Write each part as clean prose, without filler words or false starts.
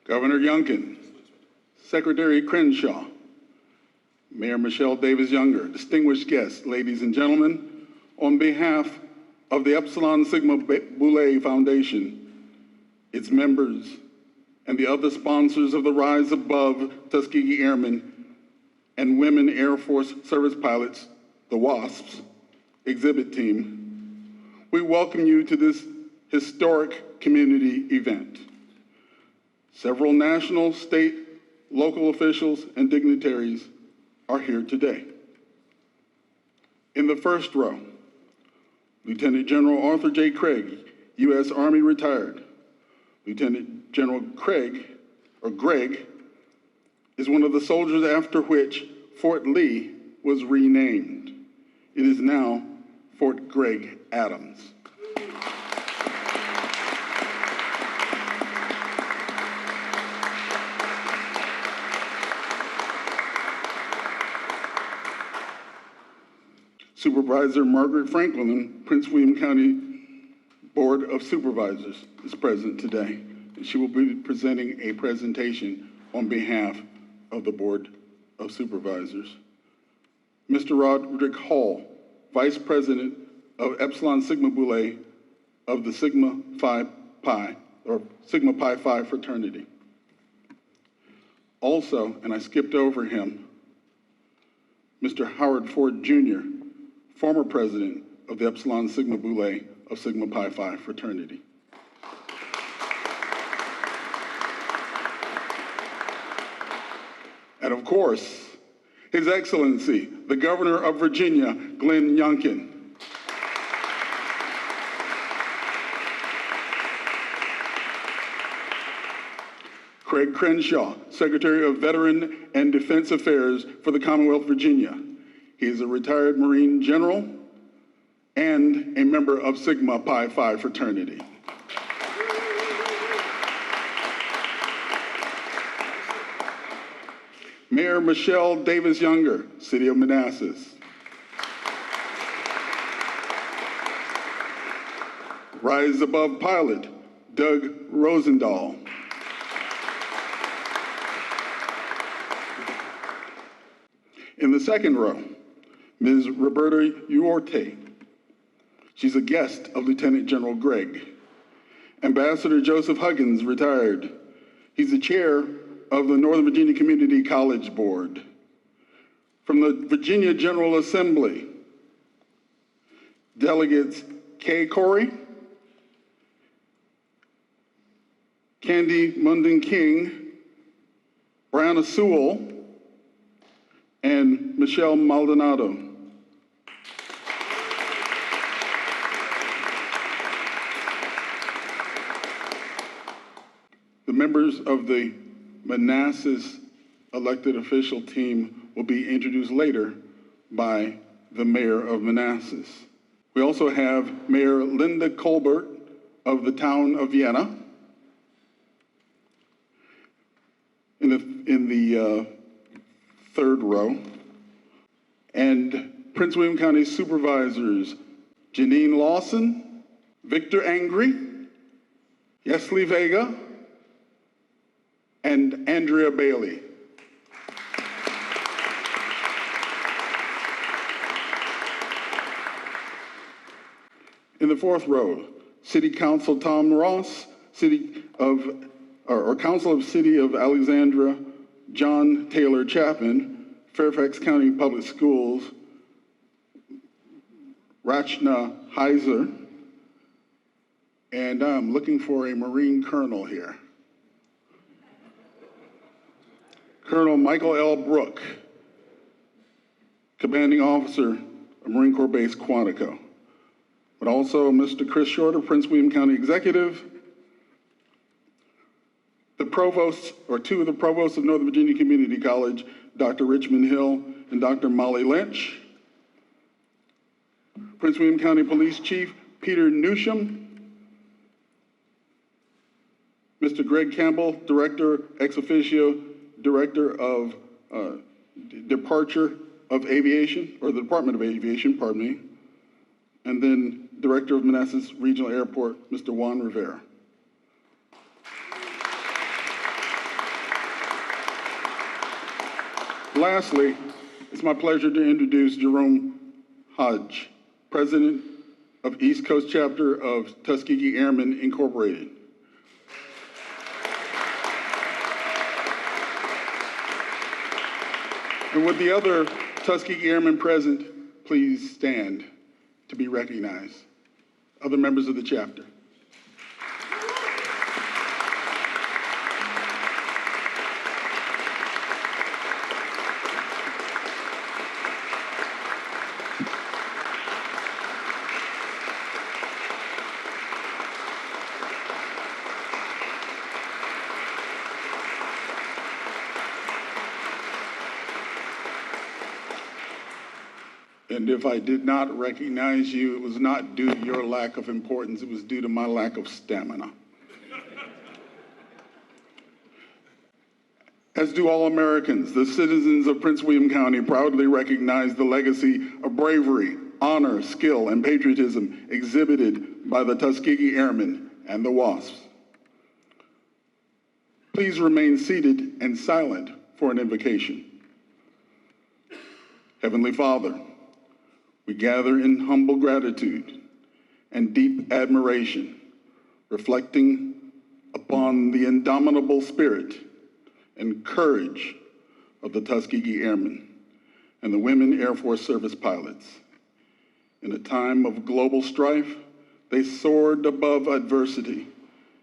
Governor Youngkin, Secretary Crenshaw, Mayor Michelle Davis Younger, distinguished guests, ladies and gentlemen, on behalf of the Epsilon Sigma Boulay Foundation, its members, and the other sponsors of the Rise Above Tuskegee Airmen and Women Airforce Service Pilots, the WASPs, exhibit team, we welcome you to this historic community event. Several national, state, local officials and dignitaries are here today. In the first row, Lieutenant General Arthur J. Craig, U.S. Army retired. Lieutenant General Greg is one of the soldiers after which Fort Lee was renamed. It is now Fort Gregg Adams. Supervisor Margaret Franklin, Prince William County Board of Supervisors, is present today, and she will be presenting a presentation on behalf of the Board of Supervisors. Mr. Roderick Hall, Vice President of Epsilon Sigma Boulay of the Sigma Phi Phi fraternity. Also, and I skipped over him, Mr. Howard Ford Jr., former president of the Epsilon Sigma Boulay of Sigma Pi Phi fraternity. And of course, His Excellency, the Governor of Virginia, Glenn Youngkin. Craig Crenshaw, Secretary of Veteran and Defense Affairs for the Commonwealth of Virginia. He is a retired Marine General and a member of Sigma Pi Phi fraternity. Mayor Michelle Davis Younger, City of Manassas. Rise Above pilot, Doug Rosendahl. In the second row, Ms. Roberta Uorte. She's a guest of Lieutenant General Gregg. Ambassador Joseph Huggins, retired. He's the chair of the Northern Virginia Community College Board. From the Virginia General Assembly, delegates Kay Corey, Candy Munden King, Brianna Sewell, and Michelle Maldonado. The members of the Manassas elected official team will be introduced later by the mayor of Manassas. We also have Mayor Linda Colbert of the town of Vienna. In the third row, and Prince William County Supervisors Janine Lawson, Victor Angry, Yesley Vega, and Andrea Bailey. In the fourth row, City Council Tom Ross, Council of City of Alexandria, John Taylor Chapman, Fairfax County Public Schools, Rachna Heiser, and I'm looking for a Marine Colonel here. Colonel Michael L. Brook, Commanding Officer of Marine Corps Base Quantico, but also Mr. Chris Shorter, Prince William County Executive, the provosts, or two of the provosts of Northern Virginia Community College, Dr. Richmond Hill and Dr. Molly Lynch. Prince William County Police Chief Peter Newsham. Mr. Greg Campbell, Director, ex officio, Director of Departure of Aviation, or the Department of Aviation, pardon me. And then Director of Manassas Regional Airport, Mr. Juan Rivera. Lastly, it's my pleasure to introduce Jerome Hodge, President of East Coast Chapter of Tuskegee Airmen, Incorporated. And with the other Tuskegee Airmen present, please stand to be recognized. Other members of the chapter. And if I did not recognize you, it was not due to your lack of importance, it was due to my lack of stamina. As do all Americans, the citizens of Prince William County proudly recognize the legacy of bravery, honor, skill, and patriotism exhibited by the Tuskegee Airmen and the WASPs. Please remain seated and silent for an invocation. Heavenly Father, we gather in humble gratitude and deep admiration, reflecting upon the indomitable spirit and courage of the Tuskegee Airmen and the Women Airforce Service Pilots. In a time of global strife, they soared above adversity,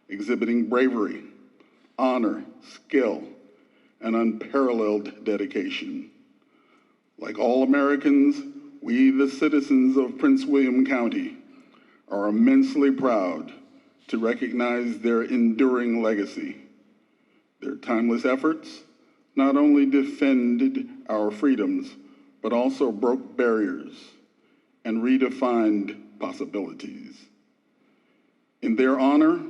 exhibiting bravery, honor, skill, and unparalleled dedication. Like all Americans, we, the citizens of Prince William County, are immensely proud to recognize their enduring legacy. Their timeless efforts not only defended our freedoms, but also broke barriers and redefined possibilities. In their honor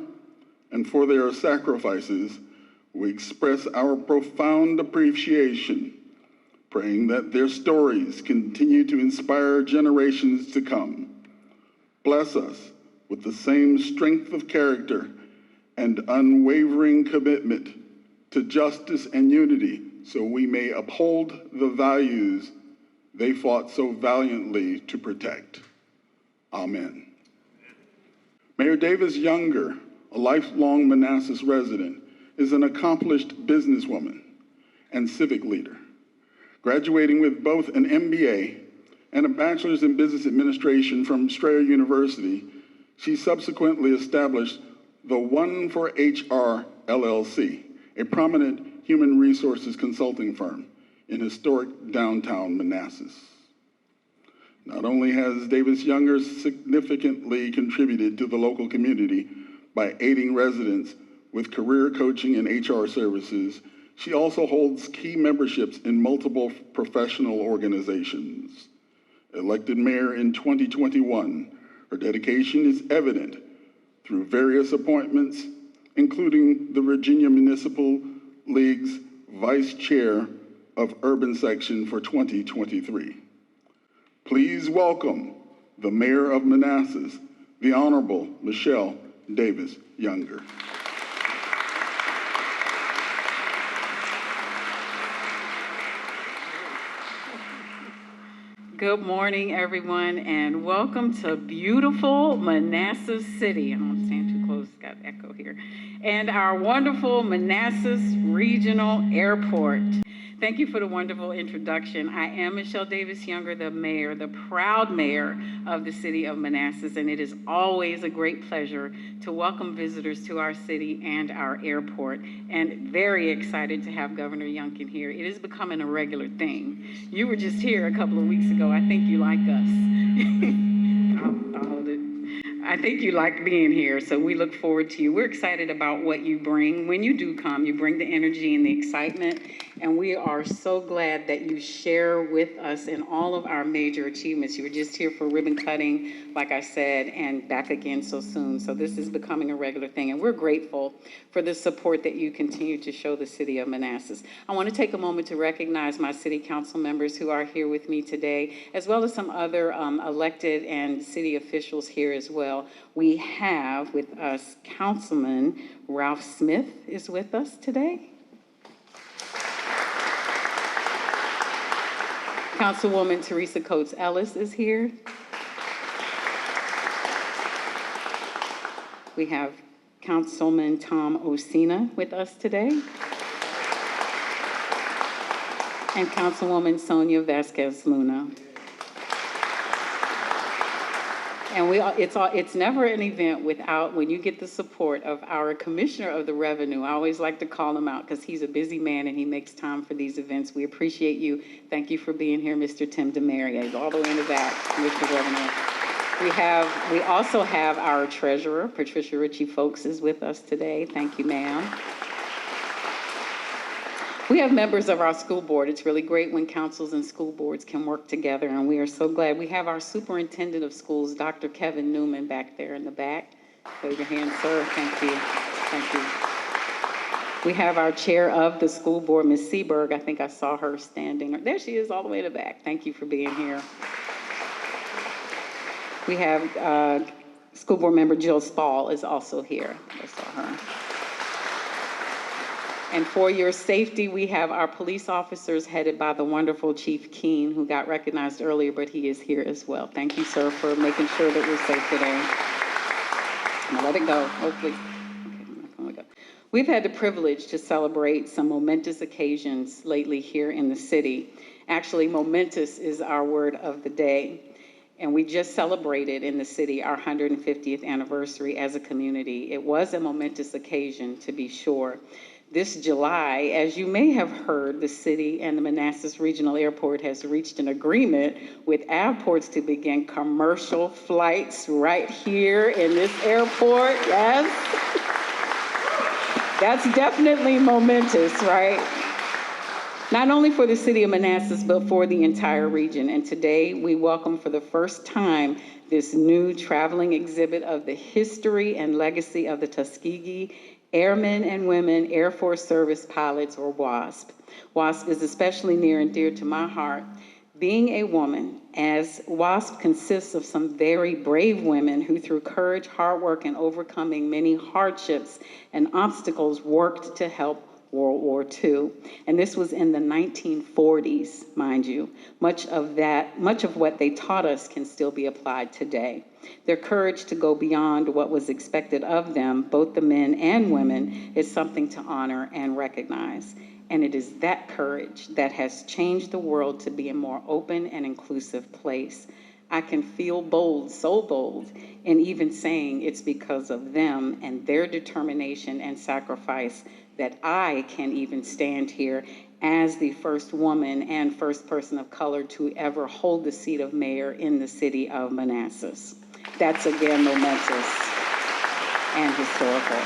and for their sacrifices, we express our profound appreciation, praying that their stories continue to inspire generations to come. Bless us with the same strength of character and unwavering commitment to justice and unity, so we may uphold the values they fought so valiantly to protect. Amen. Mayor Davis Younger, a lifelong Manassas resident, is an accomplished businesswoman and civic leader. Graduating with both an MBA and a bachelor's in business administration from Strayer University, she subsequently established the One for HR LLC, a prominent human resources consulting firm in historic downtown Manassas. Not only has Davis Younger significantly contributed to the local community by aiding residents with career coaching and HR services, she also holds key memberships in multiple professional organizations. Elected mayor in 2021, her dedication is evident through various appointments, including the Virginia Municipal League's Vice Chair of Urban Section for 2023. Please welcome the Mayor of Manassas, the Honorable Michelle Davis Younger. Good morning, everyone, and welcome to beautiful Manassas City. I don't want to stand too close, got echo here. And our wonderful Manassas Regional Airport. Thank you for the wonderful introduction. I am Michelle Davis Younger, the mayor, the proud mayor of the city of Manassas, and it is always a great pleasure to welcome visitors to our city and our airport, and very excited to have Governor Youngkin here. It is becoming a regular thing. You were just here a couple of weeks ago. I think you like us. I'll hold it. I think you like being here, so we look forward to you. We're excited about what you bring. When you do come, you bring the energy and the excitement, and we are so glad that you share with us in all of our major achievements. You were just here for ribbon cutting, like I said, and back again so soon. So this is becoming a regular thing, and we're grateful for the support that you continue to show the city of Manassas. I want to take a moment to recognize my city council members who are here with me today, as well as some other elected and city officials here as well. We have with us Councilman Ralph Smith is with us today. Councilwoman Teresa Coates Ellis is here. We have Councilman Tom Osina with us today. And Councilwoman Sonia Vasquez Luna. And it's never an event without, when you get the support of our Commissioner of the Revenue. I always like to call him out because he's a busy man and he makes time for these events. We appreciate you. Thank you for being here, Mr. Tim DeMaria. He's all the way in the back, Commissioner of Revenue. We also have our treasurer, Patricia Ritchie Folks, is with us today. Thank you, ma'am. We have members of our school board. It's really great when councils and school boards can work together, and we are so glad. We have our superintendent of schools, Dr. Kevin Newman, back there in the back. Wave your hand, sir. Thank you. Thank you. We have our chair of the school board, Ms. Seberg. I think I saw her standing. There she is, all the way in the back. Thank you for being here. We have school board member Jill Spall is also here. I saw her. And for your safety, we have our police officers headed by the wonderful Chief Keene, who got recognized earlier, but he is here as well. Thank you, sir, for making sure that we're safe today. I'm gonna let it go, hopefully. Okay, we've had the privilege to celebrate some momentous occasions lately here in the city. Actually, momentous is our word of the day. And we just celebrated in the city our 150th anniversary as a community. It was a momentous occasion, to be sure. This July, as you may have heard, the city and the Manassas Regional Airport has reached an agreement with airports to begin commercial flights right here in this airport. Yes. That's definitely momentous, right? Not only for the city of Manassas, but for the entire region. And today we welcome for the first time this new traveling exhibit of the history and legacy of the Tuskegee Airmen and Women Air Force Service Pilots, or WASP. WASP is especially near and dear to my heart. Being a woman, as WASP consists of some very brave women who through courage, hard work, and overcoming many hardships and obstacles worked to help World War II. And this was in the 1940s, mind you. Much of what they taught us can still be applied today. Their courage to go beyond what was expected of them, both the men and women, is something to honor and recognize. And it is that courage that has changed the world to be a more open and inclusive place. I can feel bold, so bold, in even saying it's because of them and their determination and sacrifice that I can even stand here as the first woman and first person of color to ever hold the seat of mayor in the city of Manassas. That's again momentous and historical.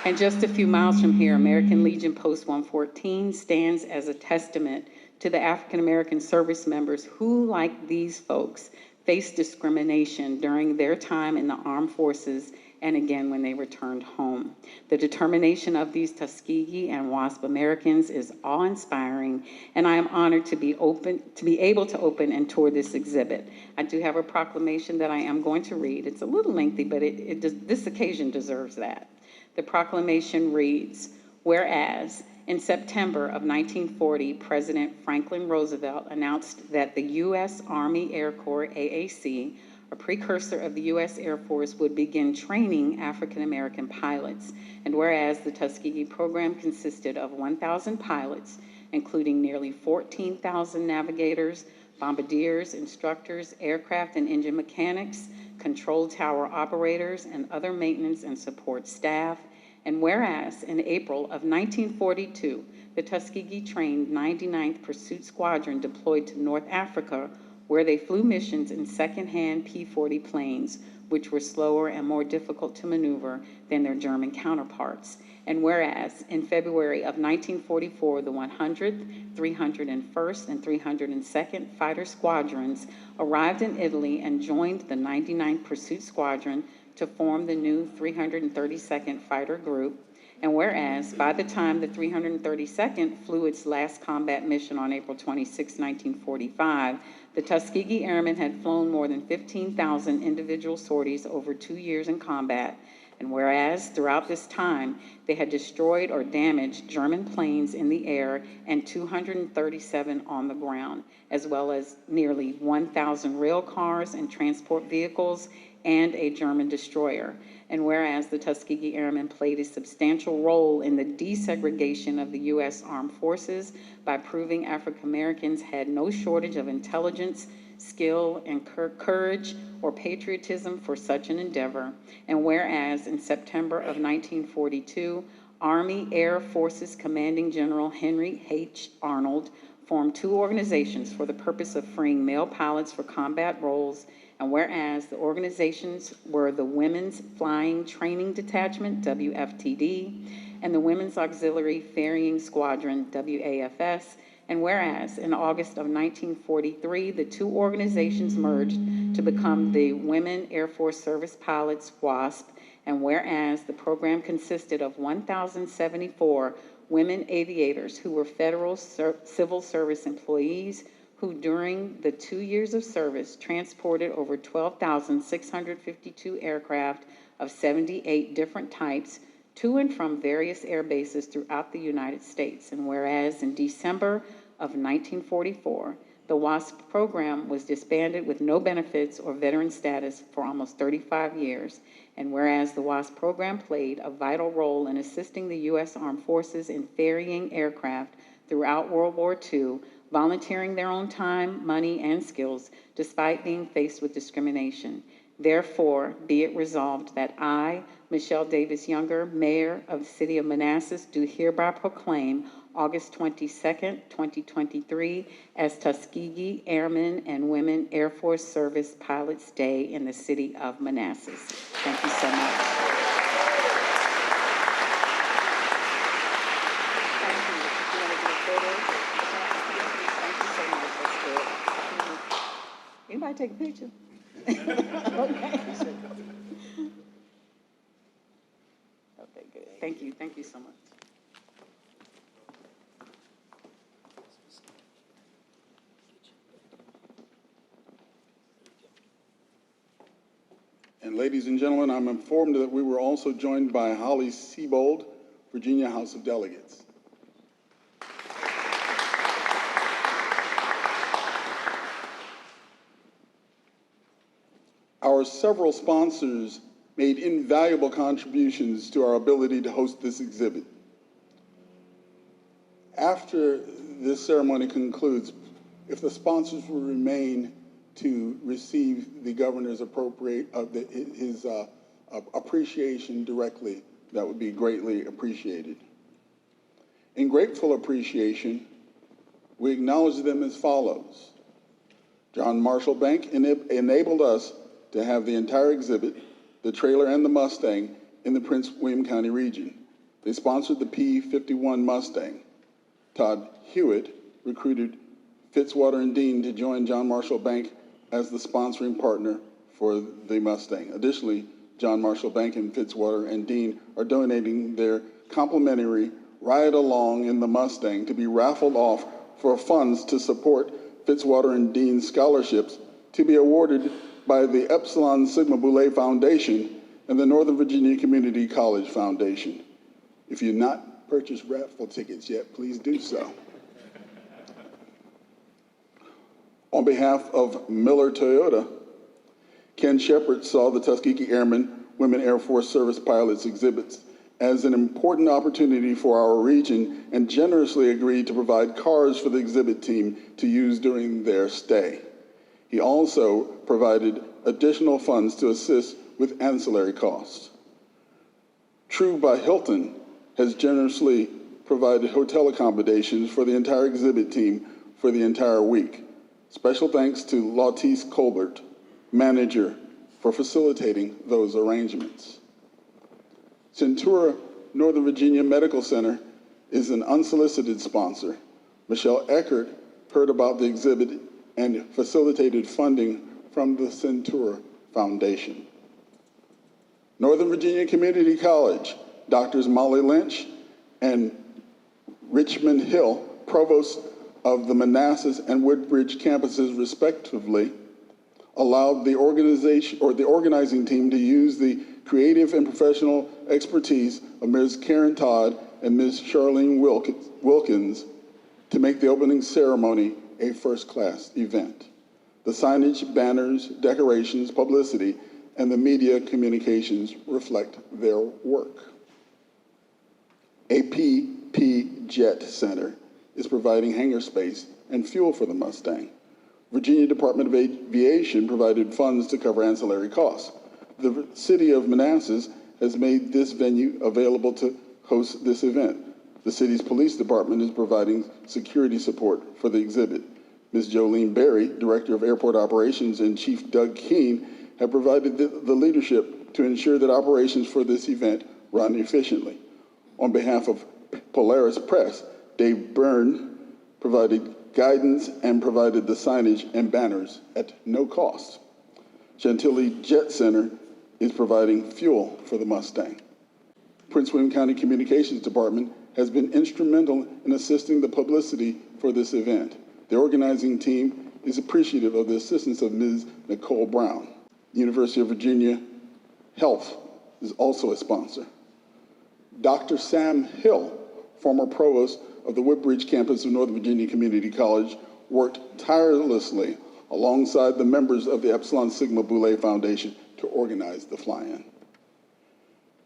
And just a few miles from here, American Legion Post 114 stands as a testament to the African American service members who, like these folks, faced discrimination during their time in the armed forces and again when they returned home. The determination of these Tuskegee and WASP Americans is awe-inspiring, and I am honored to be able to open and tour this exhibit. I do have a proclamation that I am going to read. It's a little lengthy, but this occasion deserves that. The proclamation reads, whereas in September of 1940, President Franklin Roosevelt announced that the U.S. Army Air Corps, AAC, a precursor of the U.S. Air Force, would begin training African-American pilots. And whereas the Tuskegee program consisted of 1,000 pilots, including nearly 14,000 navigators, bombardiers, instructors, aircraft and engine mechanics, control tower operators, and other maintenance and support staff. And whereas in April of 1942, the Tuskegee trained 99th Pursuit Squadron deployed to North Africa, where they flew missions in second-hand P-40 planes, which were slower and more difficult to maneuver than their German counterparts. And whereas in February of 1944, the 100th, 301st, and 302nd Fighter Squadrons arrived in Italy and joined the 99th Pursuit Squadron to form the new 332nd Fighter Group. And whereas by the time the 332nd flew its last combat mission on April 26, 1945, the Tuskegee Airmen had flown more than 15,000 individual sorties over 2 years in combat. And whereas throughout this time, they had destroyed or damaged German planes in the air and 237 on the ground, as well as nearly 1,000 rail cars and transport vehicles and a German destroyer. And whereas the Tuskegee Airmen played a substantial role in the desegregation of the U.S. Armed Forces by proving African Americans had no shortage of intelligence, skill, and courage or patriotism for such an endeavor. And whereas in September of 1942, Army Air Forces Commanding General Henry H. Arnold formed two organizations for the purpose of freeing male pilots for combat roles. And whereas the organizations were the Women's Flying Training Detachment, WFTD, and the Women's Auxiliary Ferrying Squadron, WAFS, and whereas in August of 1943, the two organizations merged to become the Women Airforce Service Pilots, WASP, and whereas the program consisted of 1,074 women aviators who were federal civil service employees who during the 2 years of service transported over 12,652 aircraft of 78 different types to and from various air bases throughout the United States. And whereas in December of 1944, the WASP program was disbanded with no benefits or veteran status for almost 35 years. And whereas the WASP program played a vital role in assisting the U.S. Armed Forces in ferrying aircraft throughout World War II, volunteering their own time, money, and skills despite being faced with discrimination. Therefore, be it resolved that I, Michelle Davis Younger, Mayor of the City of Manassas, do hereby proclaim August 22nd, 2023 as Tuskegee Airmen and Women Air Force Service Pilots Day in the City of Manassas. Thank you so much. Anybody take a picture? Okay. Okay, good. Thank you. Thank you so much. And ladies and gentlemen, I'm informed that we were also joined by Holly Siebold, Virginia House of Delegates. Our several sponsors made invaluable contributions to our ability to host this exhibit. After this ceremony concludes, if the sponsors will remain to receive the governor's appreciation directly, that would be greatly appreciated. In grateful appreciation, we acknowledge them as follows. John Marshall Bank enabled us to have the entire exhibit, the trailer and the Mustang, in the Prince William County region. They sponsored the P-51 Mustang. Todd Hewitt recruited Fitzwater and Dean to join John Marshall Bank as the sponsoring partner for the Mustang. Additionally, John Marshall Bank and Fitzwater and Dean are donating their complimentary ride along in the Mustang to be raffled off for funds to support Fitzwater and Dean scholarships to be awarded by the Epsilon Sigma Boulay Foundation and the Northern Virginia Community College Foundation. If you've not purchased raffle tickets yet, please do so. On behalf of Miller Toyota, Ken Shepard saw the Tuskegee Airmen Women Air Force Service Pilots exhibits as an important opportunity for our region and generously agreed to provide cars for the exhibit team to use during their stay. He also provided additional funds to assist with ancillary costs. True by Hilton has generously provided hotel accommodations for the entire exhibit team for the entire week. Special thanks to Lautice Colbert, manager, for facilitating those arrangements. Centura Northern Virginia Medical Center is an unsolicited sponsor. Michelle Eckert heard about the exhibit and facilitated funding from the Centura Foundation. Northern Virginia Community College, Doctors Molly Lynch and Richmond Hill, provost of the Manassas and Woodbridge campuses respectively, allowed the organizing team to use the creative and professional expertise of Ms. Karen Todd and Ms. Charlene Wilkins to make the opening ceremony a first-class event. The signage, banners, decorations, publicity, and the media communications reflect their work. A PP Jet Center is providing hangar space and fuel for the Mustang. Virginia Department of Aviation provided funds to cover ancillary costs. The city of Manassas has made this venue available to host this event. The city's police department is providing security support for the exhibit. Ms. Jolene Berry, Director of Airport Operations, and Chief Doug Keene have provided the leadership to ensure that operations for this event run efficiently. On behalf of Polaris Press, Dave Byrne provided guidance and provided the signage and banners at no cost. Chantilly Jet Center is providing fuel for the Mustang. Prince William County Communications Department has been instrumental in assisting the publicity for this event. The organizing team is appreciative of the assistance of Ms. Nicole Brown. University of Virginia Health is also a sponsor. Dr. Sam Hill, former provost of the Woodbridge campus of Northern Virginia Community College, worked tirelessly alongside the members of the Epsilon Sigma Boulay Foundation to organize the fly-in.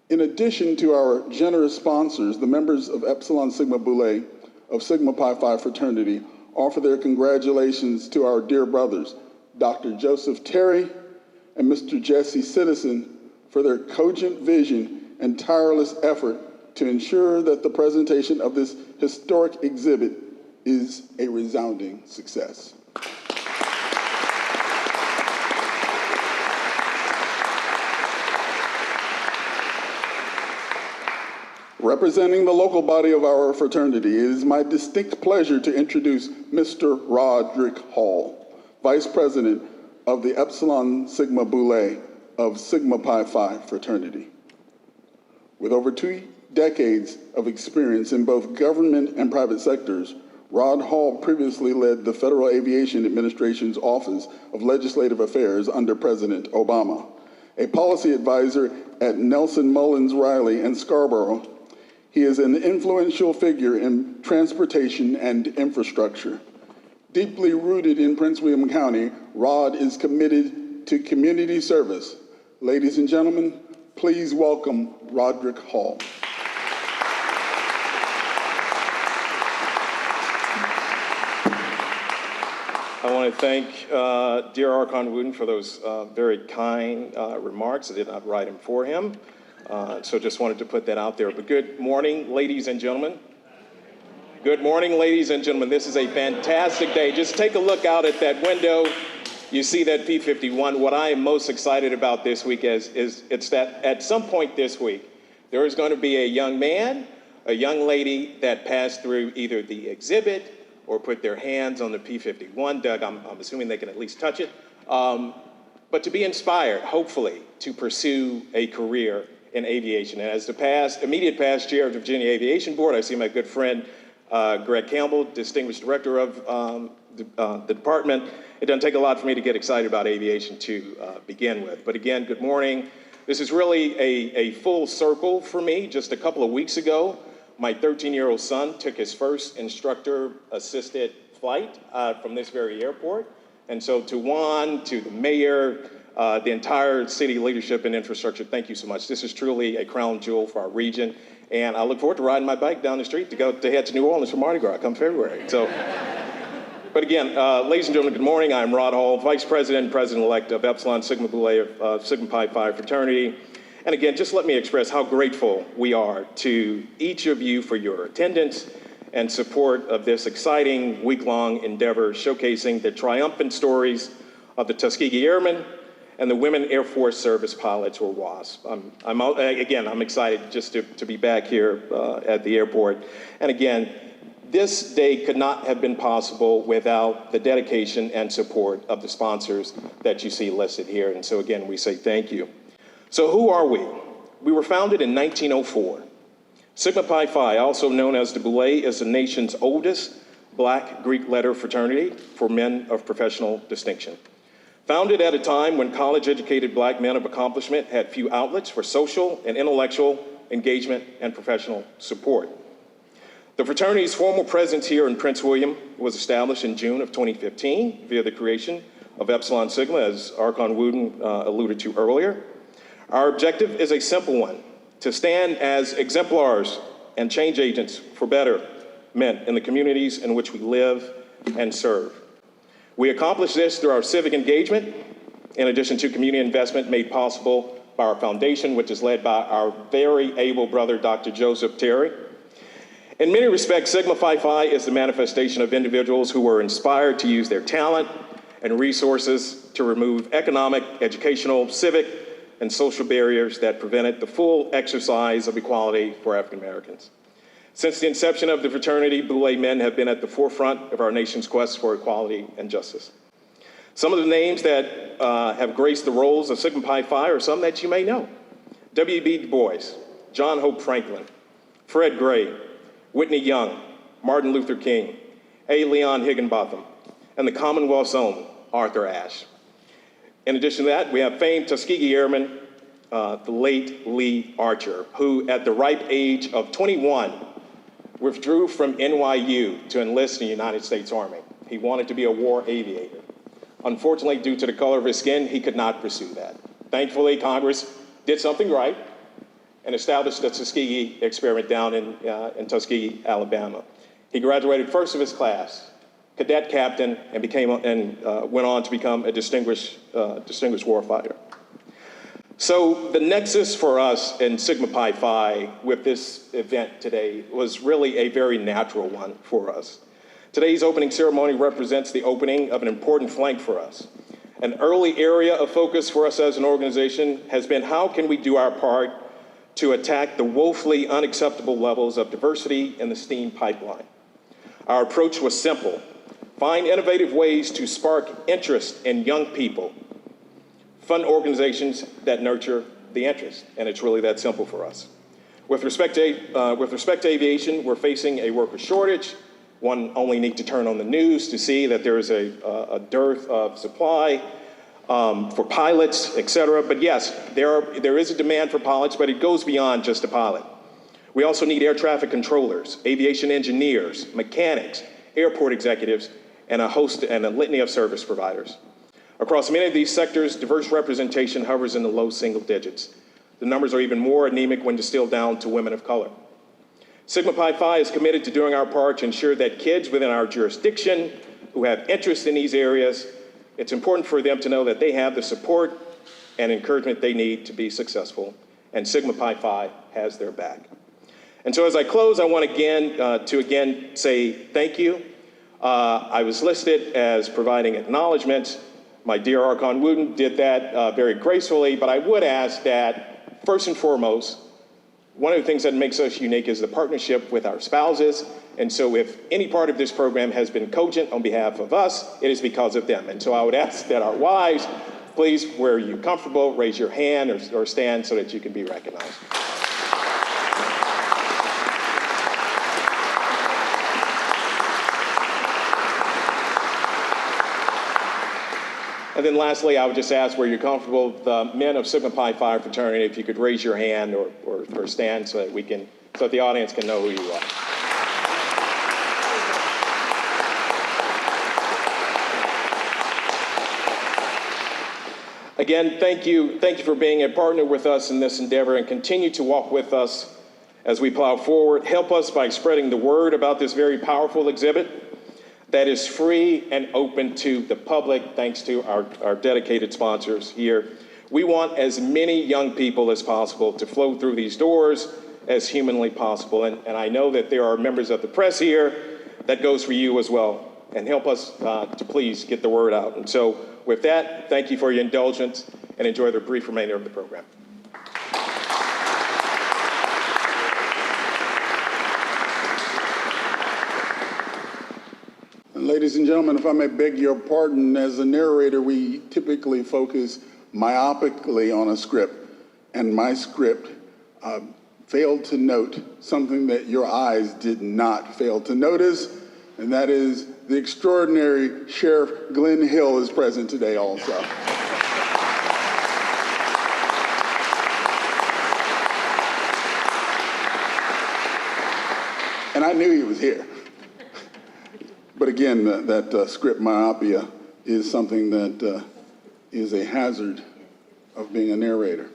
In addition to our generous sponsors, the members of Epsilon Sigma Boulay of Sigma Pi Phi fraternity offer their congratulations to our dear brothers, Dr. Joseph Terry and Mr. Jesse Citizen, for their cogent vision and tireless effort to ensure that the presentation of this historic exhibit is a resounding success. Representing the local body of our fraternity, it is my distinct pleasure to introduce Mr. Roderick Hall, Vice President of the Epsilon Sigma Boulay of Sigma Pi Phi fraternity. With over 2 decades of experience in both government and private sectors, Rod Hall previously led the Federal Aviation Administration's Office of Legislative Affairs under President Obama. A policy advisor at Nelson Mullins Riley and Scarborough, he is an influential figure in transportation and infrastructure. Deeply rooted in Prince William County, Rod is committed to community service. Ladies and gentlemen, please welcome Roderick Hall. I want to thank dear Archon Wooten for those very kind remarks. I did not write them for him, so just wanted to put that out there. But good morning, ladies and gentlemen. Good morning, ladies and gentlemen. This is a fantastic day. Just take a look out at that window. You see that P-51. What I am most excited about this week is it's that at some point this week, there is going to be a young man, a young lady that passed through either the exhibit or put their hands on the P-51. Doug, I'm assuming they can at least touch it. But to be inspired, hopefully, to pursue a career in aviation. And as the immediate past chair of the Virginia Aviation Board, I see my good friend, Greg Campbell, Distinguished Director of the department. It doesn't take a lot for me to get excited about aviation to begin with. But again, good morning. This is really a full circle for me. Just a couple of weeks ago, my 13-year-old son took his first instructor-assisted flight from this very airport. And so to Juan, to the mayor, the entire city leadership and infrastructure, thank you so much. This is truly a crown jewel for our region. And I look forward to riding my bike down the street to head to New Orleans for Mardi Gras come February. So, but again, ladies and gentlemen, good morning. I'm Rod Hall, Vice President and President-elect of Epsilon Sigma Boulay of Sigma Pi Phi fraternity. And again, just let me express how grateful we are to each of you for your attendance and support of this exciting week-long endeavor showcasing the triumphant stories of the Tuskegee Airmen and the Women Airforce Service Pilots, or WASP. I'm excited just to be back here at the airport. And again, this day could not have been possible without the dedication and support of the sponsors that you see listed here. And so again, we say thank you. So who are we? We were founded in 1904. Sigma Pi Phi, also known as the Boulay, is the nation's oldest Black Greek letter fraternity for men of professional distinction. Founded at a time when college-educated Black men of accomplishment had few outlets for social and intellectual engagement and professional support. The fraternity's formal presence here in Prince William was established in June of 2015 via the creation of Epsilon Sigma, as Archon Wooten alluded to earlier. Our objective is a simple one: to stand as exemplars and change agents for betterment in the communities in which we live and serve. We accomplish this through our civic engagement, in addition to community investment made possible by our foundation, which is led by our very able brother, Dr. Joseph Terry. In many respects, Sigma Phi Phi is the manifestation of individuals who were inspired to use their talent and resources to remove economic, educational, civic, and social barriers that prevented the full exercise of equality for African Americans. Since the inception of the fraternity, Blue A men have been at the forefront of our nation's quest for equality and justice. Some of the names that have graced the roles of Sigma Pi Phi are some that you may know: W.B. Du Bois, John Hope Franklin, Fred Gray, Whitney Young, Martin Luther King, A. Leon Higginbotham, and the Commonwealth's own Arthur Ashe. In addition to that, we have famed Tuskegee Airmen, the late Lee Archer, who at the ripe age of 21 withdrew from NYU to enlist in the United States Army. He wanted to be a war aviator. Unfortunately, due to the color of his skin, he could not pursue that. Thankfully, Congress did something right and established the Tuskegee experiment down in Tuskegee, Alabama. He graduated first of his class, cadet captain, and went on to become a distinguished warfighter. So the nexus for us in Sigma Pi Phi with this event today was really a very natural one for us. Today's opening ceremony represents the opening of an important flank for us. An early area of focus for us as an organization has been how can we do our part to attack the woefully unacceptable levels of diversity in the STEAM pipeline. Our approach was simple: find innovative ways to spark interest in young people, fund organizations that nurture the interest, and it's really that simple for us. With respect to aviation, we're facing a worker shortage. One only need to turn on the news to see that there is a dearth of supply for pilots, et cetera. But yes, there is a demand for pilots, but it goes beyond just a pilot. We also need air traffic controllers, aviation engineers, mechanics, airport executives, and a litany of service providers. Across many of these sectors, diverse representation hovers in the low single digits. The numbers are even more anemic when distilled down to women of color. Sigma Pi Phi is committed to doing our part to ensure that kids within our jurisdiction who have interest in these areas, it's important for them to know that they have the support and encouragement they need to be successful, and Sigma Pi Phi has their back. And so as I close, I want to again say thank you. I was listed as providing acknowledgments. My dear Archon Wooten did that very gracefully, but I would ask that, first and foremost, one of the things that makes us unique is the partnership with our spouses. And so if any part of this program has been cogent on behalf of us, it is because of them. And so I would ask that our wives, please, where you're comfortable, raise your hand or stand so that you can be recognized. And then lastly, I would just ask where you're comfortable, the men of Sigma Pi Phi fraternity, if you could raise your hand or stand so that the audience can know who you are. Again, thank you for being a partner with us in this endeavor, and continue to walk with us as we plow forward. Help us by spreading the word about this very powerful exhibit that is free and open to the public, thanks to our dedicated sponsors here. We want as many young people as possible to flow through these doors as humanly possible. And I know that there are members of the press here. That goes for you as well. And help us to please get the word out. And so with that, thank you for your indulgence, and enjoy the brief remainder of the program. Ladies and gentlemen, if I may beg your pardon, as a narrator, we typically focus myopically on a script, and my script failed to note something that your eyes did not fail to notice, and that is the extraordinary Sheriff Glenn Hill is present today also. And I knew he was here. But again, that script myopia is something that is a hazard of being a narrator.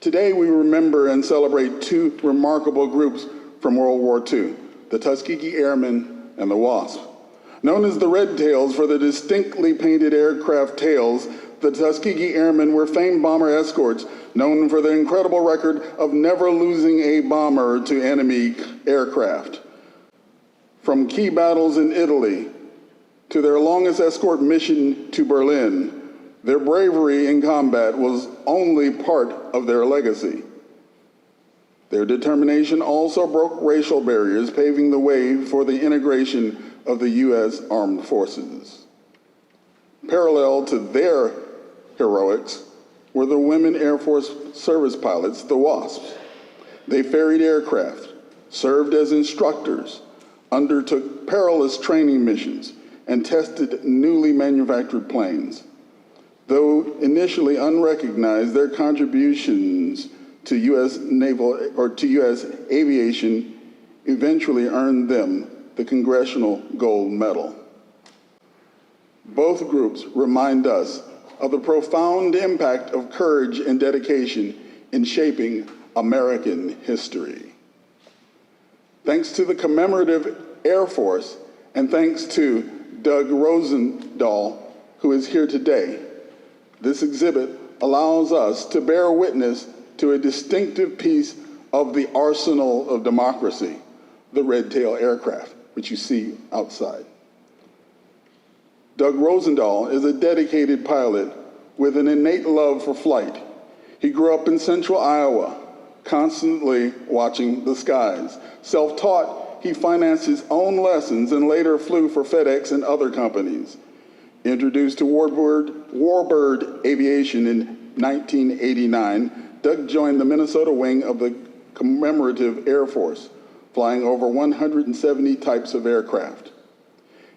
Today we remember and celebrate two remarkable groups from World War II, the Tuskegee Airmen and the WASP. Known as the Red Tails for the distinctly painted aircraft tails, the Tuskegee Airmen were famed bomber escorts, known for the incredible record of never losing a bomber to enemy aircraft. From key battles in Italy to their longest escort mission to Berlin, their bravery in combat was only part of their legacy. Their determination also broke racial barriers, paving the way for the integration of the U.S. Armed Forces. Parallel to their heroics were the Women Airforce Service Pilots, the WASPs. They ferried aircraft, served as instructors, undertook perilous training missions, and tested newly manufactured planes. Though initially unrecognized, their contributions to U.S. aviation eventually earned them the Congressional Gold Medal. Both groups remind us of the profound impact of courage and dedication in shaping American history. Thanks to the Commemorative Air Force, and thanks to Doug Rosendahl, who is here today, this exhibit allows us to bear witness to a distinctive piece of the arsenal of democracy, the Red Tail aircraft, which you see outside. Doug Rosendahl is a dedicated pilot with an innate love for flight. He grew up in central Iowa, constantly watching the skies. Self-taught, he financed his own lessons and later flew for FedEx and other companies. Introduced to warbird aviation in 1989, Doug joined the Minnesota wing of the Commemorative Air Force, flying over 170 types of aircraft.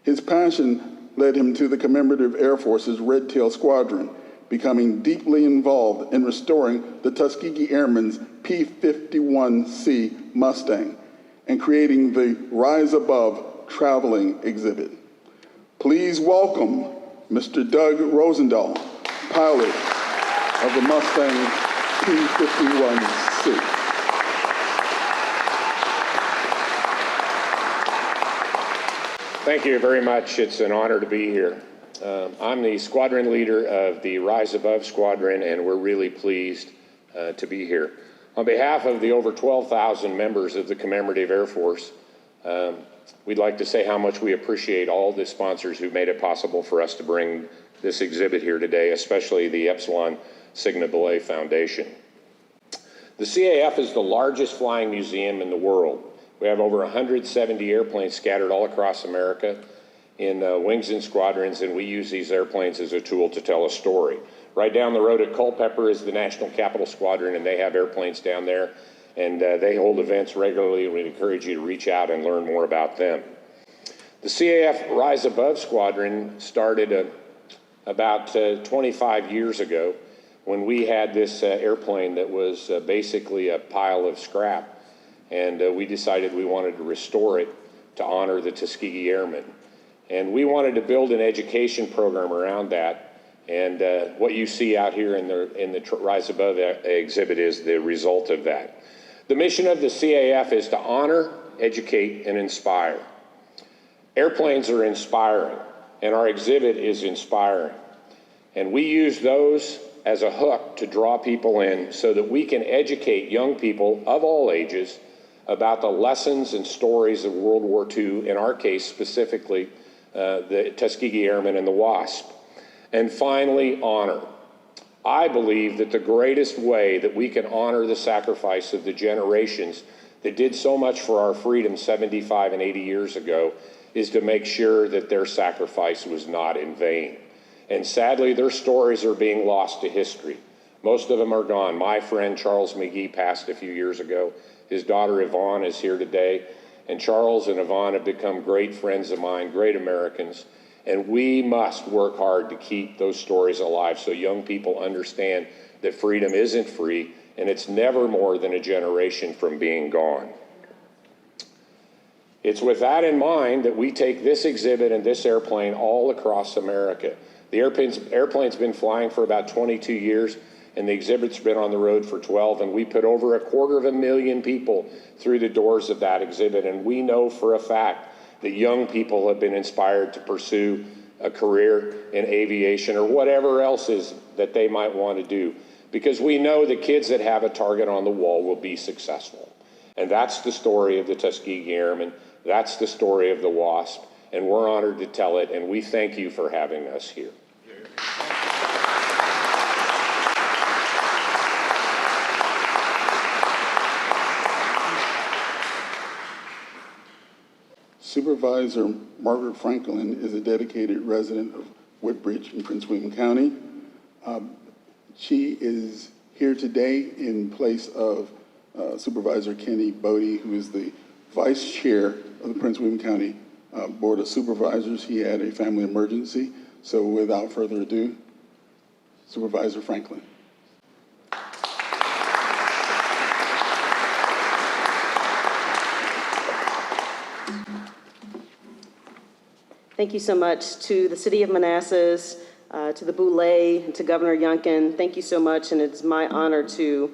His passion led him to the Commemorative Air Force's Red Tail Squadron, becoming deeply involved in restoring the Tuskegee Airmen's P-51C Mustang and creating the Rise Above traveling exhibit. Please welcome Mr. Doug Rosendahl, pilot of the Mustang P-51C. Thank you very much. It's an honor to be here. I'm the squadron leader of the Rise Above Squadron, and we're really pleased to be here. On behalf of the over 12,000 members of the Commemorative Air Force, we'd like to say how much we appreciate all the sponsors who made it possible for us to bring this exhibit here today, especially the Epsilon Sigma Belay Foundation. The CAF is the largest flying museum in the world. We have over 170 airplanes scattered all across America in wings and squadrons, and we use these airplanes as a tool to tell a story. Right down the road at Culpeper is the National Capital Squadron, and they have airplanes down there, and they hold events regularly, and we encourage you to reach out and learn more about them. The CAF Rise Above Squadron started about 25 years ago when we had this airplane that was basically a pile of scrap, and we decided we wanted to restore it to honor the Tuskegee Airmen. And we wanted to build an education program around that, and what you see out here in the Rise Above exhibit is the result of that. The mission of the CAF is to honor, educate, and inspire. Airplanes are inspiring, and our exhibit is inspiring. And we use those as a hook to draw people in so that we can educate young people of all ages about the lessons and stories of World War II, in our case specifically, the Tuskegee Airmen and the WASP. And finally, honor. I believe that the greatest way that we can honor the sacrifice of the generations that did so much for our freedom 75 and 80 years ago is to make sure that their sacrifice was not in vain. And sadly, their stories are being lost to history. Most of them are gone. My friend Charles McGee passed a few years ago. His daughter Yvonne is here today. and Charles and Yvonne have become great friends of mine, great Americans, and we must work hard to keep those stories alive so young people understand that freedom isn't free and it's never more than a generation from being gone. It's with that in mind that we take this exhibit and this airplane all across America. The airplane's been flying for about 22 years, and the exhibit's been on the road for 12, and we put over 250,000 people through the doors of that exhibit, and we know for a fact that young people have been inspired to pursue a career in aviation or whatever else is that they might want to do, because we know the kids that have a target on the wall will be successful. And that's the story of the Tuskegee Airmen. That's the story of the WASP, and we're honored to tell it, and we thank you for having us here. Supervisor Margaret Franklin is a dedicated resident of Woodbridge in Prince William County. She is here today in place of Supervisor Kenny Bodie, who is the Vice Chair of the Prince William County Board of Supervisors. He had a family emergency, so without further ado, Supervisor Franklin. Thank you so much to the City of Manassas, to the Boulay, and to Governor Youngkin. Thank you so much, and it's my honor to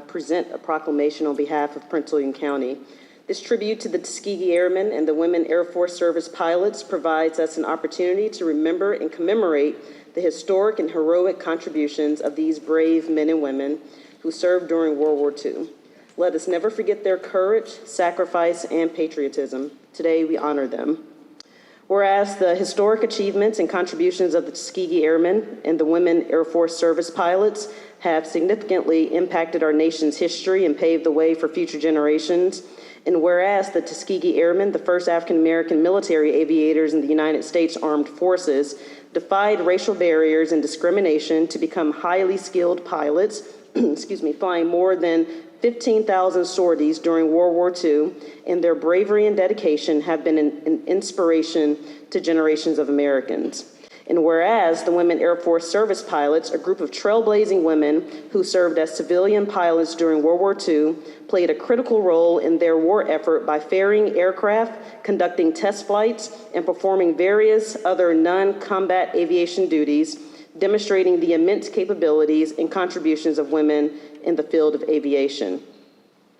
present a proclamation on behalf of Prince William County. This tribute to the Tuskegee Airmen and the Women Airforce Service Pilots provides us an opportunity to remember and commemorate the historic and heroic contributions of these brave men and women who served during World War II. Let us never forget their courage, sacrifice, and patriotism. Today, we honor them. Whereas the historic achievements and contributions of the Tuskegee Airmen and the Women Air Force Service Pilots have significantly impacted our nation's history and paved the way for future generations, and whereas the Tuskegee Airmen, the first African-American military aviators in the United States Armed Forces, defied racial barriers and discrimination to become highly skilled pilots, flying more than 15,000 sorties during World War II, and their bravery and dedication have been an inspiration to generations of Americans. And whereas the Women Air Force Service Pilots, a group of trailblazing women who served as civilian pilots during World War II, played a critical role in their war effort by ferrying aircraft, conducting test flights, and performing various other non-combat aviation duties, demonstrating the immense capabilities and contributions of women in the field of aviation.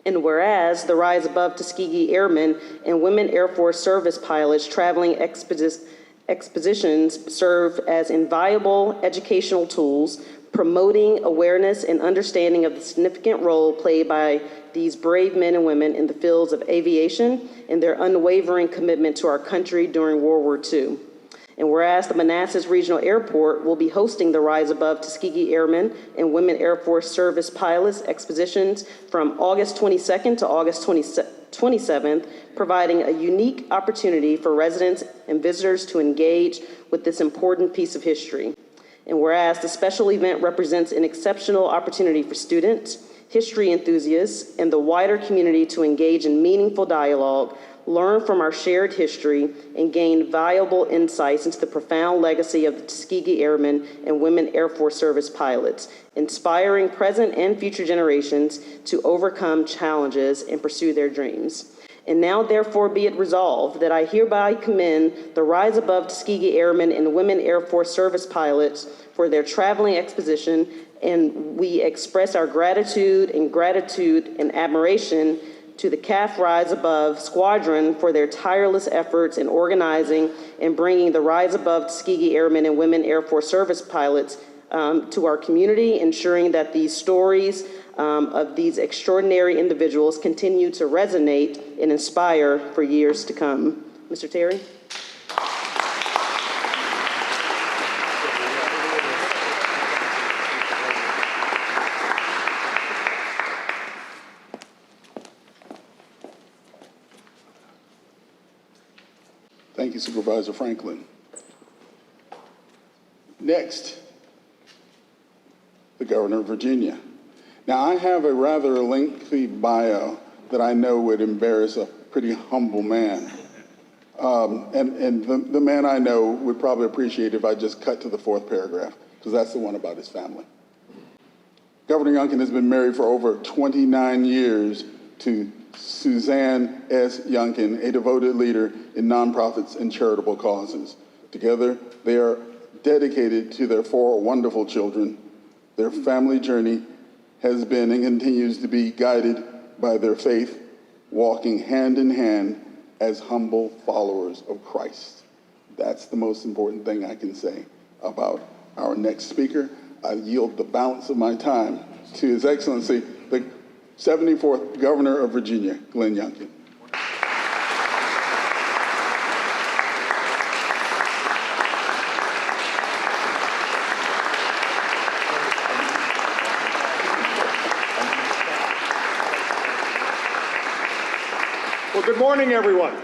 And whereas the Rise Above Tuskegee Airmen and Women Air Force Service Pilots traveling expositions serve as invaluable educational tools, promoting awareness and understanding of the significant role played by these brave men and women in the fields of aviation and their unwavering commitment to our country during World War II. And whereas the Manassas Regional Airport will be hosting the Rise Above Tuskegee Airmen and Women Air Force Service Pilots expositions from August 22nd to August 27th, providing a unique opportunity for residents and visitors to engage with this important piece of history. And whereas the special event represents an exceptional opportunity for students, history enthusiasts, and the wider community to engage in meaningful dialogue, learn from our shared history, and gain valuable insights into the profound legacy of the Tuskegee Airmen and Women Air Force Service Pilots, inspiring present and future generations to overcome challenges and pursue their dreams. And now, therefore, be it resolved that I hereby commend the Rise Above Tuskegee Airmen and Women Air Force Service Pilots for their traveling exposition, and we express our gratitude and admiration to the CAF Rise Above Squadron for their tireless efforts in organizing and bringing the Rise Above Tuskegee Airmen and Women Air Force Service Pilots to our community, ensuring that these stories of these extraordinary individuals continue to resonate and inspire for years to come. Mr. Terry? Thank you, Supervisor Franklin. Next, the Governor of Virginia. Now, I have a rather lengthy bio that I know would embarrass a pretty humble man. And the man I know would probably appreciate if I just cut to the fourth paragraph, because that's the one about his family. Governor Youngkin has been married for over 29 years to Suzanne S. Youngkin, a devoted leader in nonprofits and charitable causes. Together, they are dedicated to their 4 wonderful children. Their family journey has been and continues to be guided by their faith, walking hand in hand as humble followers of Christ. That's the most important thing I can say about our next speaker. I yield the balance of my time to His Excellency, the 74th Governor of Virginia, Glenn Youngkin. Well, good morning, everyone.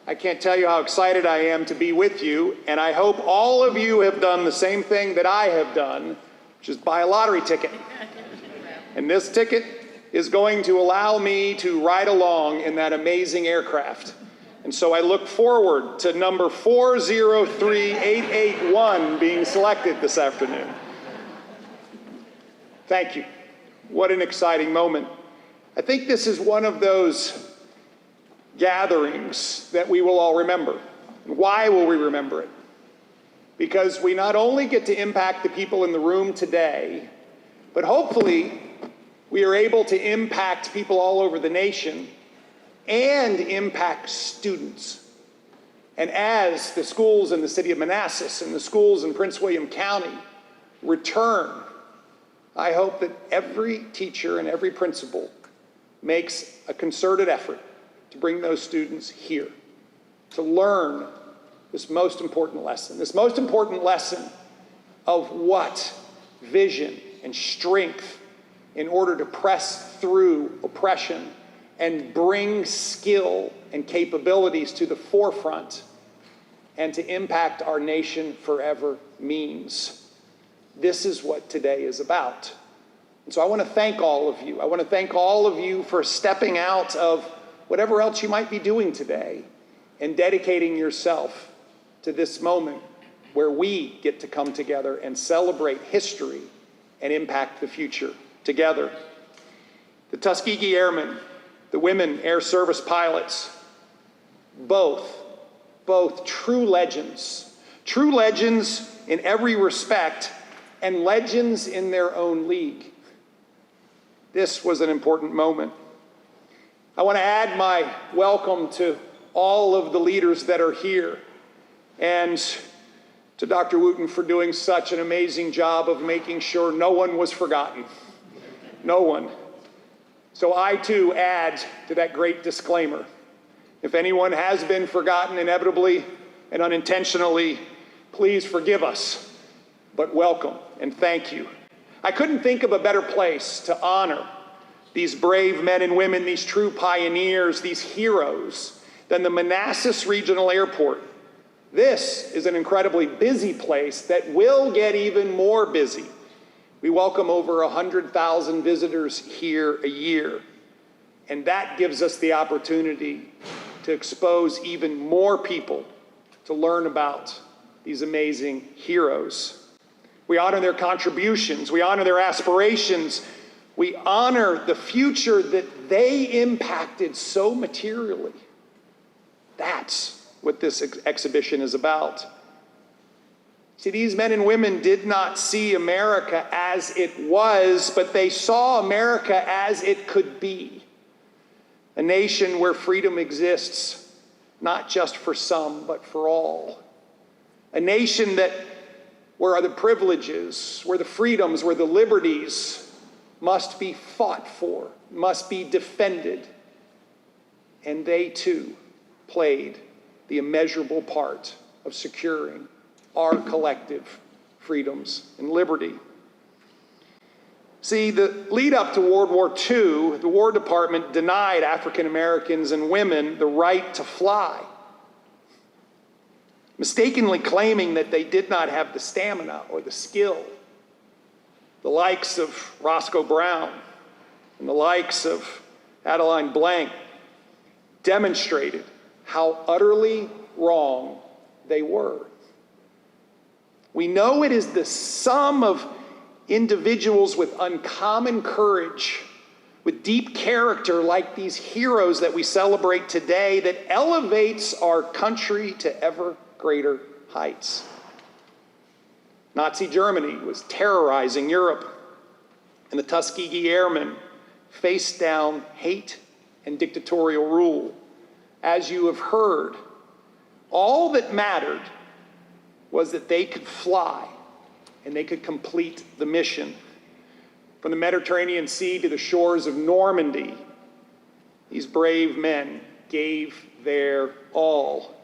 I can't tell you how excited I am to be with you, and I hope all of you have done the same thing that I have done, which is buy a lottery ticket. And this ticket is going to allow me to ride along in that amazing aircraft. And so I look forward to number 403881 being selected this afternoon. Thank you. What an exciting moment. I think this is one of those gatherings that we will all remember. And why will we remember it? Because we not only get to impact the people in the room today, but hopefully we are able to impact people all over the nation and impact students. And as the schools in the city of Manassas and the schools in Prince William County return, I hope that every teacher and every principal makes a concerted effort to bring those students here to learn this most important lesson of what vision and strength in order to press through oppression and bring skill and capabilities to the forefront and to impact our nation forever means. This is what today is about. And so I want to thank all of you. I want to thank all of you for stepping out of whatever else you might be doing today and dedicating yourself to this moment where we get to come together and celebrate history and impact the future together. The Tuskegee Airmen, the Women Air Service Pilots, both true legends in every respect and legends in their own league. This was an important moment. I want to add my welcome to all of the leaders that are here and to Dr. Wooten for doing such an amazing job of making sure no one was forgotten. No one. So I too add to that great disclaimer. If anyone has been forgotten inevitably and unintentionally, please forgive us, but welcome and thank you. I couldn't think of a better place to honor these brave men and women, these true pioneers, these heroes, than the Manassas Regional Airport. This is an incredibly busy place that will get even more busy. We welcome over 100,000 visitors here a year, and that gives us the opportunity to expose even more people to learn about these amazing heroes. We honor their contributions, we honor their aspirations, we honor the future that they impacted so materially. That's what this exhibition is about. See, these men and women did not see America as it was, but they saw America as it could be. A nation where freedom exists, not just for some, but for all. A nation where the privileges, where the freedoms, where the liberties must be fought for, must be defended. And they too played the immeasurable part of securing our collective freedoms and liberty. See, the lead up to World War II, the War Department denied African Americans and women the right to fly, mistakenly claiming that they did not have the stamina or the skill. The likes of Roscoe Brown and the likes of Adeline Blank demonstrated how utterly wrong they were. We know it is the sum of individuals with uncommon courage, with deep character like these heroes that we celebrate today, that elevates our country to ever greater heights. Nazi Germany was terrorizing Europe, and the Tuskegee Airmen faced down hate and dictatorial rule. As you have heard, all that mattered was that they could fly and they could complete the mission. From the Mediterranean Sea to the shores of Normandy, these brave men gave their all.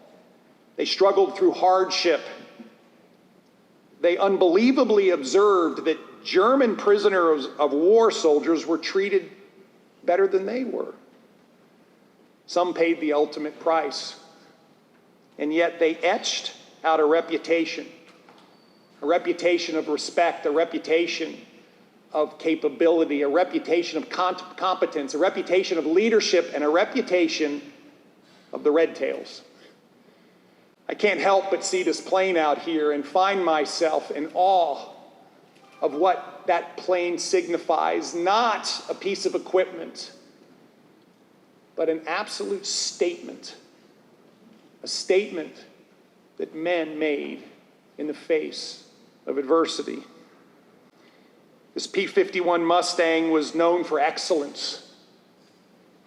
They struggled through hardship. They unbelievably observed that German prisoners of war soldiers were treated better than they were. Some paid the ultimate price, and yet they etched out a reputation of respect, a reputation of capability, a reputation of competence, a reputation of leadership, and a reputation of the Red Tails. I can't help but see this plane out here and find myself in awe of what that plane signifies. Not a piece of equipment, but an absolute statement. A statement that men made in the face of adversity. This P-51 Mustang was known for excellence,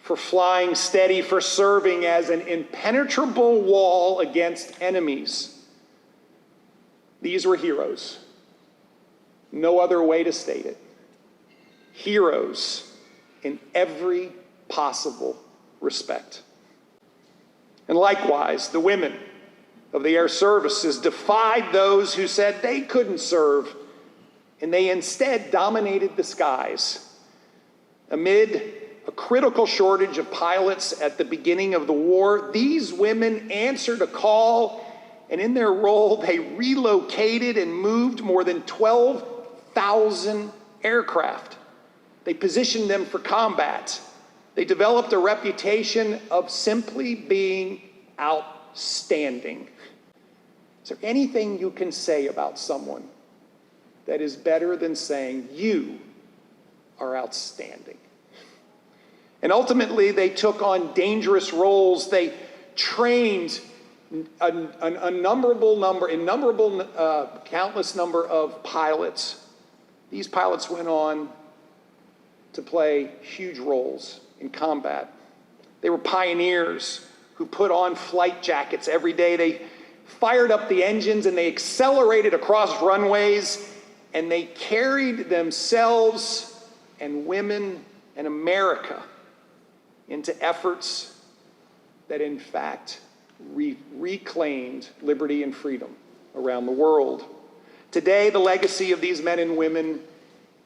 for flying steady, for serving as an impenetrable wall against enemies. These were heroes. No other way to state it. Heroes in every possible respect. And likewise, the women of the air services defied those who said they couldn't serve, and they instead dominated the skies. Amid a critical shortage of pilots at the beginning of the war, these women answered a call, and in their role, they relocated and moved more than 12,000 aircraft. They positioned them for combat. They developed a reputation of simply being outstanding. Is there anything you can say about someone that is better than saying you are outstanding? And ultimately, they took on dangerous roles. They trained countless number of pilots. These pilots went on to play huge roles in combat. They were pioneers who put on flight jackets every day. They fired up the engines and they accelerated across runways, and they carried themselves and women and America into efforts that in fact reclaimed liberty and freedom around the world. Today, the legacy of these men and women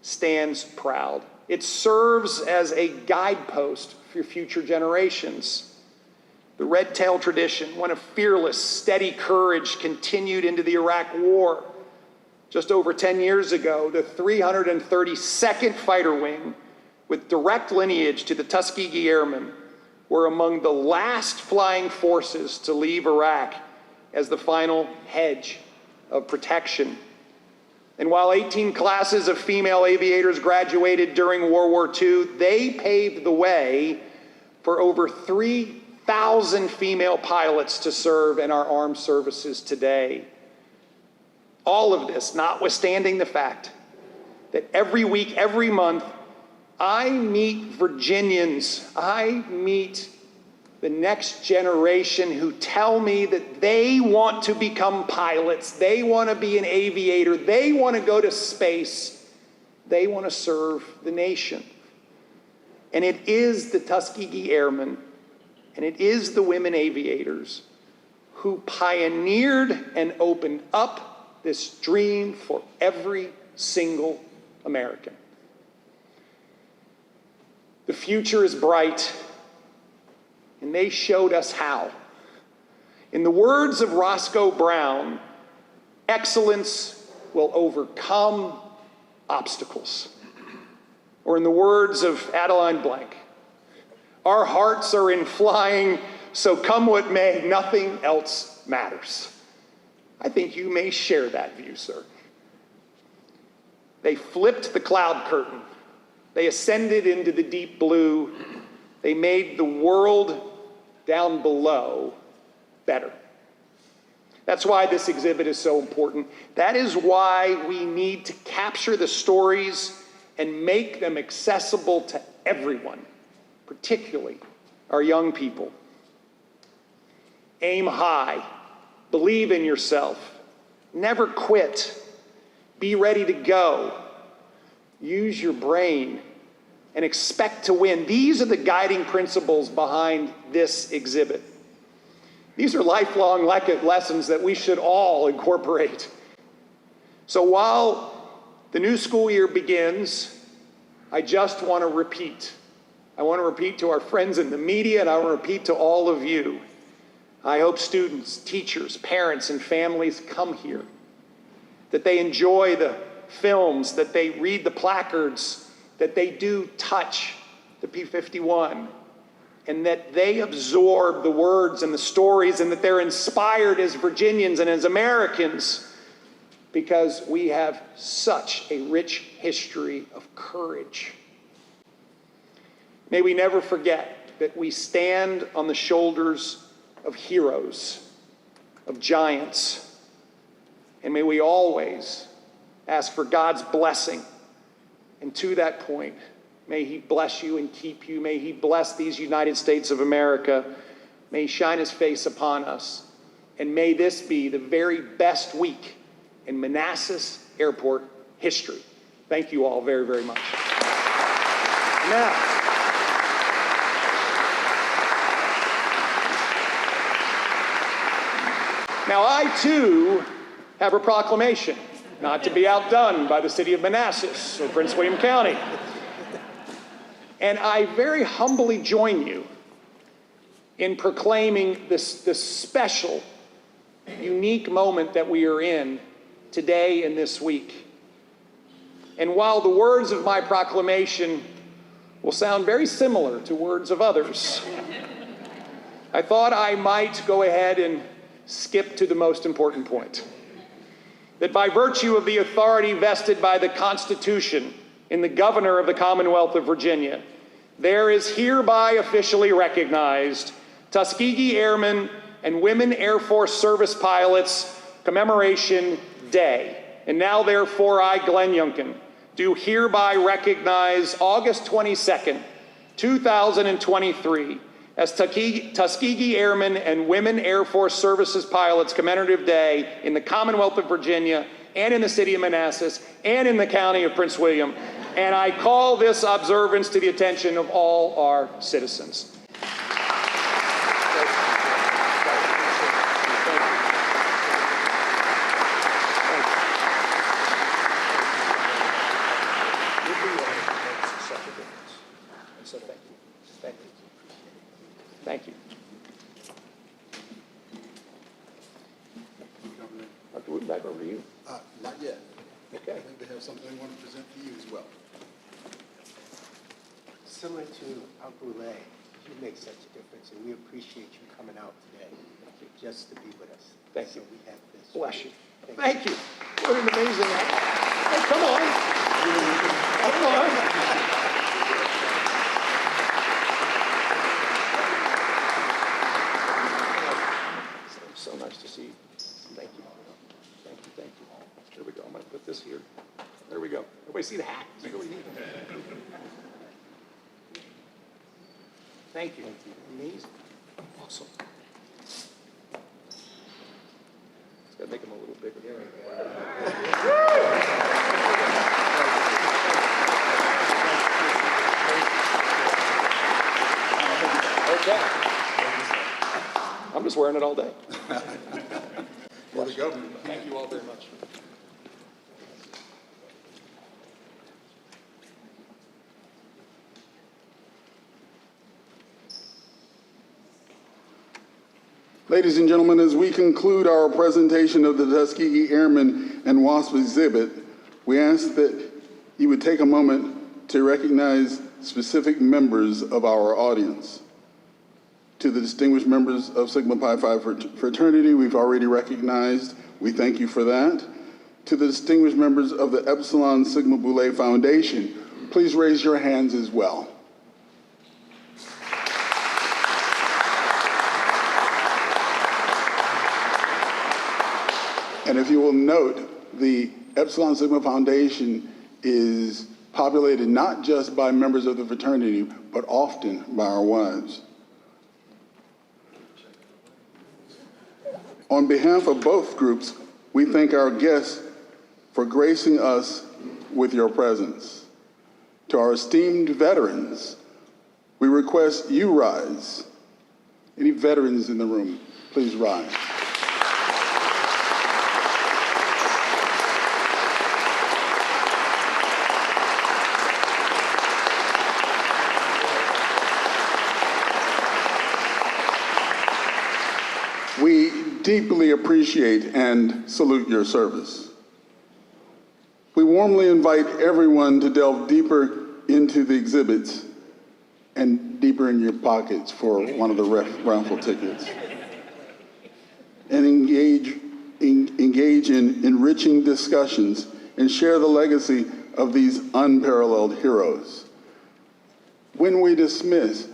stands proud. It serves as a guidepost for future generations. The Red Tail tradition, one of fearless, steady courage, continued into the Iraq War. Just over 10 years ago, the 332nd Fighter Wing, with direct lineage to the Tuskegee Airmen, were among the last flying forces to leave Iraq as the final hedge of protection. And while 18 classes of female aviators graduated during World War II, they paved the way for over 3,000 female pilots to serve in our armed services today. All of this notwithstanding the fact that every week, every month, I meet Virginians, I meet the next generation who tell me that they want to become pilots, they want to be an aviator, they want to go to space, they want to serve the nation. And it is the Tuskegee Airmen, and it is the women aviators who pioneered and opened up this dream for every single American. The future is bright, and they showed us how. In the words of Roscoe Brown, excellence will overcome obstacles. Or in the words of Adeline Blank, our hearts are in flying, so come what may, nothing else matters. I think you may share that view, sir. They flipped the cloud curtain. They ascended into the deep blue. They made the world down below better. That's why this exhibit is so important. That is why we need to capture the stories and make them accessible to everyone, particularly our young people. Aim high, believe in yourself, never quit, be ready to go, use your brain, and expect to win. These are the guiding principles behind this exhibit. These are lifelong lessons that we should all incorporate. So while the new school year begins, I just want to repeat. I want to repeat to our friends in the media, and I want to repeat to all of you. I hope students, teachers, parents, and families come here, that they enjoy the films, that they read the placards, that they do touch the P-51, and that they absorb the words and the stories, and that they're inspired as Virginians and as Americans, because we have such a rich history of courage. May we never forget that we stand on the shoulders of heroes, of giants, and may we always ask for God's blessing. And to that point, may He bless you and keep you. May He bless these United States of America. May He shine His face upon us. And may this be the very best week in Manassas Airport history. Thank you all very, very much. Now I too have a proclamation, not to be outdone by the city of Manassas or Prince William County. And I very humbly join you in proclaiming this special, unique moment that we are in today and this week. And while the words of my proclamation will sound very similar to words of others, I thought I might go ahead and skip to the most important point. That by virtue of the authority vested by the Constitution in the governor of the Commonwealth of Virginia, there is hereby officially recognized Tuskegee Airmen and Women Airforce Service Pilots Commemoration Day. And now, therefore, I, Glenn Youngkin, do hereby recognize August 22nd, 2023, as Tuskegee Airmen and Women Air Force Services Pilots Commemorative Day in the Commonwealth of Virginia and in the city of Manassas and in the county of Prince William. And I call this observance to the attention of all our citizens. Thank you. Dr. Wooten, back over to you. Not yet. Okay. I think they have something they want to present to you as well. Similar to Uncle Lay, you make such a difference, and we appreciate you coming out today just to be with us. Thank so you. We have this. Bless you. Thank you. What an amazing act. Hey, come on. Come on. So nice to see you. Thank you. Thank you. Thank you. There we go. I'm going to put this here. There we go. Everybody see the hat? It's really neat. Thank you. Amazing. Awesome. Just got to make them a little bigger. Okay. I'm just wearing it all day. There we go. Thank you all very much. Ladies and gentlemen, as we conclude our presentation of the Tuskegee Airmen and WASP exhibit, we ask that you would take a moment to recognize specific members of our audience. To the distinguished members of Sigma Pi Phi fraternity, we've already recognized. We thank you for that. To the distinguished members of the Epsilon Sigma Boule Foundation, please raise your hands as well. And if you will note, the Epsilon Sigma Foundation is populated not just by members of the fraternity, but often by our wives. On behalf of both groups, we thank our guests for gracing us with your presence. To our esteemed veterans, we request you rise. Any veterans in the room, please rise. We deeply appreciate and salute your service. We warmly invite everyone to delve deeper into the exhibits and deeper in your pockets for one of the raffle tickets. And engage in enriching discussions and share the legacy of these unparalleled heroes. When we dismiss,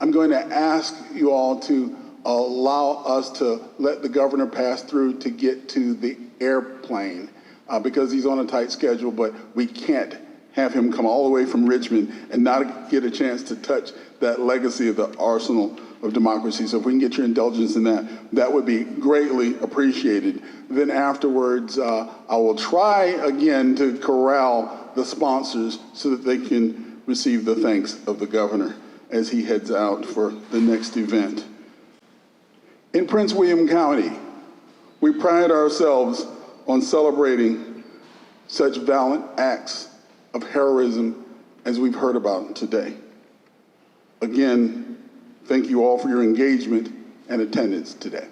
I'm going to ask you all to allow us to let the governor pass through to get to the airplane because he's on a tight schedule, but we can't have him come all the way from Richmond and not get a chance to touch that legacy of the arsenal of democracy. So if we can get your indulgence in that, that would be greatly appreciated. Then afterwards, I will try again to corral the sponsors so that they can receive the thanks of the governor as he heads out for the next event. In Prince William County, we pride ourselves on celebrating such valiant acts of heroism as we've heard about today. Again, thank you all for your engagement and attendance today.